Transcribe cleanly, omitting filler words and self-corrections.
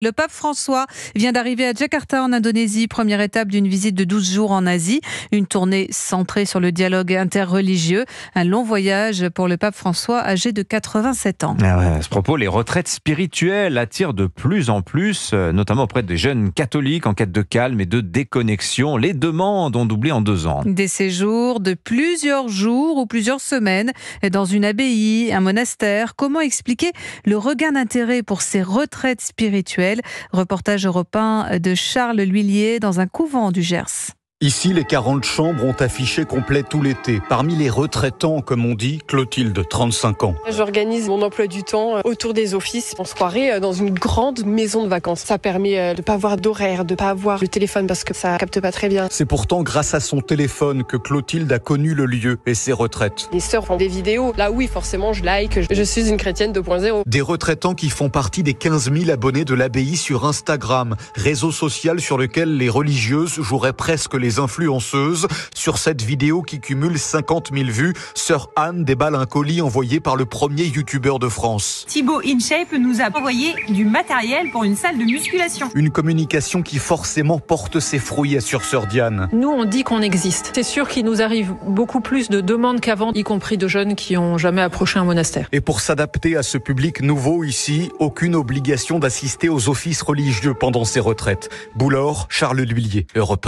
Le pape François vient d'arriver à Jakarta en Indonésie, première étape d'une visite de 12 jours en Asie, une tournée centrée sur le dialogue interreligieux, un long voyage pour le pape François âgé de 87 ans. À ce propos, les retraites spirituelles attirent de plus en plus, notamment auprès des jeunes catholiques en quête de calme et de déconnexion. Les demandes ont doublé en 2 ans. Des séjours de plusieurs jours ou plusieurs semaines dans une abbaye, un monastère. Comment expliquer le regain d'intérêt pour ces retraites spirituelles ? Reportage européen de Charles L'Huillier dans un couvent du Gers. Ici, les 40 chambres ont affiché complet tout l'été. Parmi les retraitants, comme on dit, Clotilde, 35 ans. J'organise mon emploi du temps autour des offices. On se croirait dans une grande maison de vacances. Ça permet de ne pas avoir d'horaire, de ne pas avoir le téléphone parce que ça capte pas très bien. C'est pourtant grâce à son téléphone que Clotilde a connu le lieu et ses retraites. Les sœurs font des vidéos. Là, oui, forcément, je like. Je suis une chrétienne 2.0. Des retraitants qui font partie des 15 000 abonnés de l'abbaye sur Instagram, réseau social sur lequel les religieuses joueraient presque les influenceuses. Sur cette vidéo qui cumule 50 000 vues, sœur Anne déballe un colis envoyé par le premier youtubeur de France. Thibaut InShape nous a envoyé du matériel pour une salle de musculation. Une communication qui forcément porte ses fruits, assure sœur Diane. Nous, on dit qu'on existe. C'est sûr qu'il nous arrive beaucoup plus de demandes qu'avant, y compris de jeunes qui n'ont jamais approché un monastère. Et pour s'adapter à ce public nouveau ici, aucune obligation d'assister aux offices religieux pendant ces retraites. Boulor, Charles L'Huillier, Europe 1.